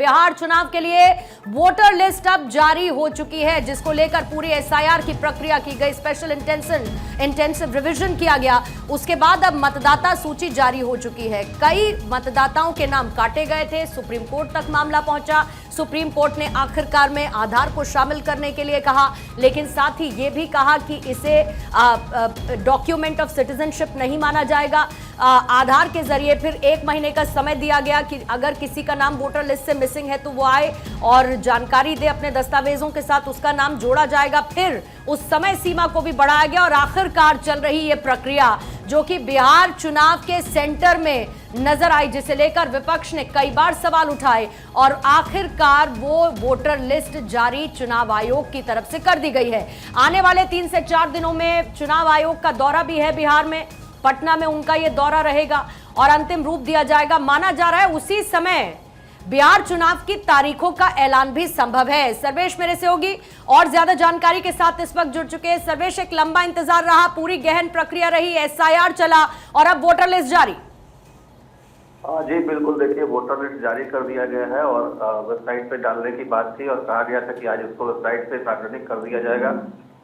बिहार चुनाव के लिए वोटर लिस्ट अब जारी हो चुकी है, जिसको लेकर पूरी एसआईआर की प्रक्रिया की गई, स्पेशल इंटेंसिव रिवीजन किया गया। उसके बाद अब मतदाता सूची जारी हो चुकी है। कई मतदाताओं के नाम काटे गए थे, सुप्रीम कोर्ट तक मामला पहुंचा। सुप्रीम कोर्ट ने आखिरकार में आधार को शामिल करने के लिए कहा, लेकिन साथ ही यह भी कहा कि इसे डॉक्यूमेंट ऑफ सिटीजनशिप नहीं माना जाएगा। आधार के जरिए फिर 1 महीने का समय दिया गया कि अगर किसी का नाम वोटर लिस्ट से मिसिंग है तो वो आए और जानकारी दे अपने दस्तावेजों के साथ, उसका नाम जोड़ा जाएगा। फिर उस समय सीमा को भी बढ़ाया गया और आखिरकार चल रही ये प्रक्रिया जो कि बिहार चुनाव के सेंटर में नजर आई, जिसे लेकर विपक्ष ने कई बार सवाल उठाए और आखिरकार वो वोटर लिस्ट जारी चुनाव आयोग की तरफ से कर दी गई है। आने वाले 3 से 4 दिनों में चुनाव आयोग का दौरा भी है बिहार में, पटना में उनका ये दौरा रहेगा और अंतिम रूप दिया जाएगा। माना जा रहा है उसी समय बिहार चुनाव की तारीखों का ऐलान भी संभव है। सर्वेश मेरे से होगी और ज्यादा जानकारी के साथ इस वक्त जुड़ चुके हैं। सर्वेश, एक लंबा इंतजार रहा, पूरी गहन प्रक्रिया रही, एसआईआर चला और अब वोटर लिस्ट जारी। जी बिल्कुल, देखिए वोटर लिस्ट जारी कर दिया गया है और वेबसाइट पे डालने की बात थी और कहा गया था कि आज इसको वेबसाइट पे सार्वजनिक कर दिया जाएगा।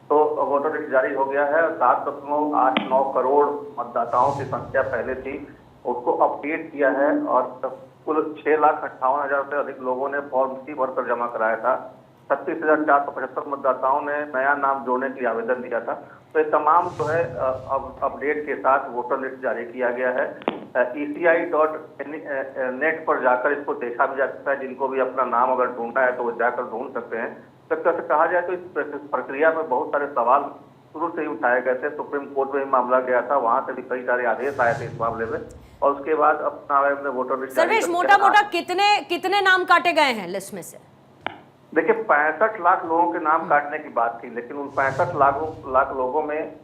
तो वोटर लिस्ट जारी हो गया है। 7.89 करोड़ मतदाताओं की संख्या पहले थी, उसको अपडेट किया है और कुल 6,58,000 से अधिक लोगों ने फॉर्म सी भरकर जमा कराया था। 36,475 मतदाताओं ने नया नाम जोड़ने के लिए आवेदन दिया था। तो ये तमाम जो है अब अपडेट के साथ वोटर लिस्ट जारी किया गया है। ECI.net पर जाकर इसको देखा भी जा सकता है। जिनको भी अपना नाम अगर ढूंढना है तो वो जाकर ढूंढ सकते हैं। तो एक तरह से कहा जाए तो इस प्रक्रिया में बहुत सारे सवाल शुरू से ही उठाए गए थे। सुप्रीम कोर्ट में भी मामला गया था, वहां से भी कई सारे आदेश आए थे इस मामले में और उसके बाद अपना अपने वोटर लिस्ट। सर्वेश, मोटा कितने नाम काटे गए हैं लिस्ट में से? देखिए 65 लाख लोगों के नाम काटने की बात थी, लेकिन उन 65 लाख लोगों में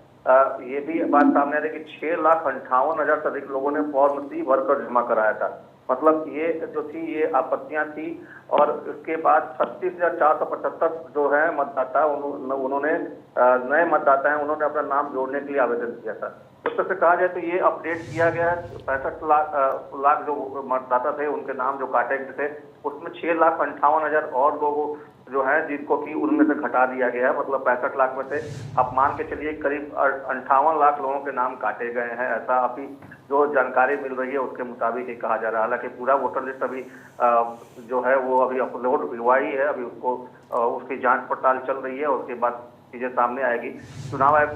ये भी बात सामने आ रही कि 6,58,000 से अधिक लोगों ने फॉर्म सी भरकर जमा कराया था। मतलब ये जो थी ये आपत्तियां थी और इसके बाद 36,475 जो है मतदाता उन्होंने नए मतदाता हैं, उन्होंने अपना नाम जोड़ने के लिए आवेदन किया था। उस तरह से कहा जाए तो ये अपडेट किया गया है। 65 लाख जो मतदाता थे उनके नाम जो काटे गए थे उसमें 6,58,000 और लोग जो है जिनको कि उनमें से घटा दिया गया है। मतलब 65 लाख में से आप मान के चलिए करीब 58 लाख लोगों के नाम काटे गए हैं। ऐसा अभी जो जानकारी मिल रही है उसके मुताबिक ही कहा जा रहा है। हालांकि पूरा वोटर लिस्ट अभी जो है वो अभी अपलोड हुआ ही है, अभी उसको उसकी जांच पड़ताल चल रही है और उसके बाद चीजें सामने आएगी। चुनाव आयोग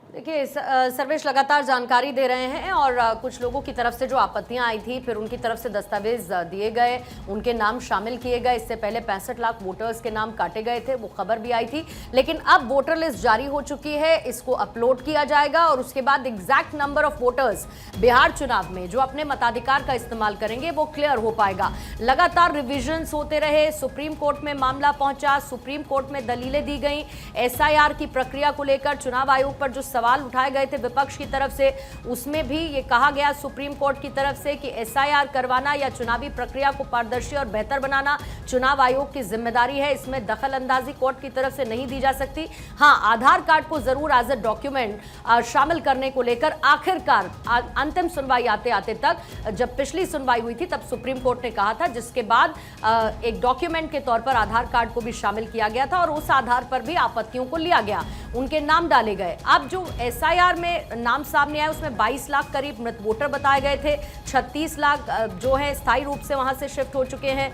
देखिए सर्वेश लगातार जानकारी दे रहे हैं और कुछ लोगों की तरफ से जो आपत्तियां आई थी, फिर उनकी तरफ से दस्तावेज दिए गए, उनके नाम शामिल किए गए। इससे पहले 65 लाख वोटर्स के नाम काटे गए थे, वो खबर भी आई थी। लेकिन अब वोटर लिस्ट जारी हो चुकी है, इसको अपलोड किया जाएगा और उसके बाद exact number of voters Bihar चुनाव में जो अपने मताधिकार का इस्तेमाल करेंगे वो क्लियर हो पाएगा। लगातार रिविजन्स होते रहे, सुप्रीम कोर्ट में मामला पहुंचा, सुप्रीम कोर्ट में दलीलें दी गई। एसआईआर की प्रक्रिया को लेकर चुनाव आयोग पर जो सवाल उठाए गए थे विपक्ष की तरफ से, उसमें भी ये कहा गया सुप्रीम कोर्ट की तरफ से कि एसआईआर करवाना या चुनावी प्रक्रिया को पारदर्शी और बेहतर बनाना चुनाव आयोग की जिम्मेदारी है, इसमें दखल अंदाजी कोर्ट की तरफ से नहीं दी जा सकती। हाँ, आधार कार्ड को जरूर एज अ डॉक्यूमेंट शामिल करने को लेकर आखिरकार अंतिम सुनवाई आते आते तक, जब पिछली सुनवाई हुई थी तब सुप्रीम कोर्ट ने कहा था, जिसके बाद एक डॉक्यूमेंट के तौर पर आधार कार्ड को भी शामिल किया गया था और उस आधार पर भी आपत्तियों को लिया गया, उनके नाम डाले गए। अब जो एसआईआर में नाम सामने आया उसमें 22 लाख करीब मृत वोटर बताए गए थे, 36 लाख जो है स्थायी रूप से वहां से शिफ्ट हो चुके हैं।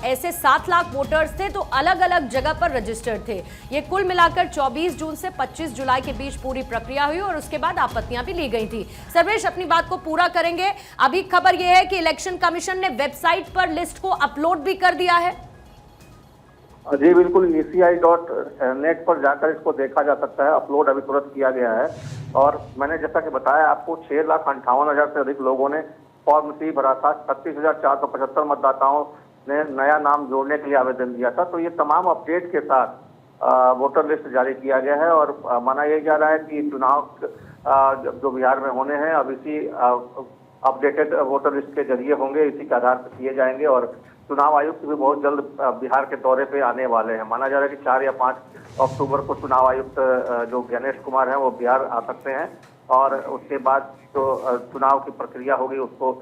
ऐसे 7 लाख वोटर्स थे तो अलग अलग जगह पर रजिस्टर्ड थे। ये कुल मिलाकर 24 जून से 25 जुलाई के बीच पूरी प्रक्रिया हुई और उसके बाद आपत्तियां भी ली गई थी। सर्वेश, अपनी बात को पूरा करेंगे। अभी खबर यह है कि इलेक्शन कमीशन ने वेबसाइट पर लिस्ट को अपलोड भी कर दिया है। जी बिल्कुल, ECI.net पर जाकर इसको देखा जा सकता है। अपलोड अभी तुरंत किया गया है और मैंने जैसा कि बताया आपको 6,58,000 से अधिक लोगों ने फॉर्म सी भरा था। 36,475 मतदाताओं ने नया नाम जोड़ने के लिए आवेदन दिया था। तो ये तमाम अपडेट के साथ वोटर लिस्ट जारी किया गया है और माना यह जा रहा है कि चुनाव जो बिहार में होने हैं अब इसी अपडेटेड वोटर लिस्ट के जरिए होंगे, इसी के आधार पर किए जाएंगे और चुनाव आयुक्त भी बहुत जल्द बिहार के दौरे पे आने वाले हैं। माना जा रहा है कि 4 या 5 अक्टूबर को चुनाव आयुक्त जो गणेश कुमार हैं वो बिहार आ सकते हैं और उसके बाद जो चुनाव की प्रक्रिया होगी उसको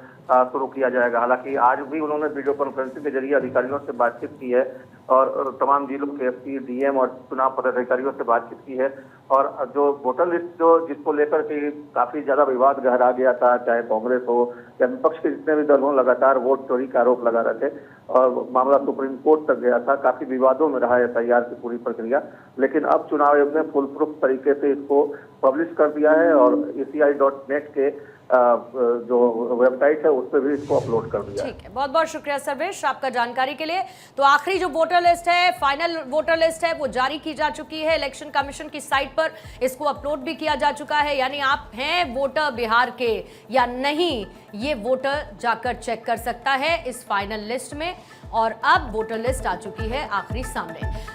शुरू किया जाएगा। हालांकि आज भी उन्होंने वीडियो कॉन्फ्रेंसिंग के जरिए अधिकारियों से बातचीत की है और तमाम जिलों के एसपी, डीएम और चुनाव पदाधिकारियों से बातचीत की है। और जो वोटर लिस्ट जिसको लेकर के काफी ज्यादा विवाद गहरा गया था, चाहे कांग्रेस हो या विपक्ष के जितने भी दल हों, लगातार वोट चोरी का आरोप लगा रहे थे और मामला सुप्रीम कोर्ट तक गया था। काफी विवादों में रहा एफआईआर की पूरी प्रक्रिया, लेकिन अब चुनाव आयोग ने फुल प्रूफ तरीके से इसको पब्लिश कर दिया है और ECI.net के जो वेबसाइट है उस पर भी इसको अपलोड कर दिया है। ठीक है, बहुत बहुत शुक्रिया सर्वेश आपका जानकारी के लिए। तो आखिरी जो वोटर लिस्ट है, फाइनल वोटर लिस्ट है, वो जारी की जा चुकी है इलेक्शन कमीशन की साइट पर, इसको अपलोड भी किया जा चुका है। यानी आप हैं वोटर बिहार के या नहीं, ये वोटर जाकर चेक कर सकता है इस फाइनल लिस्ट में। और अब वोटर लिस्ट आ चुकी है आखिरी सामने।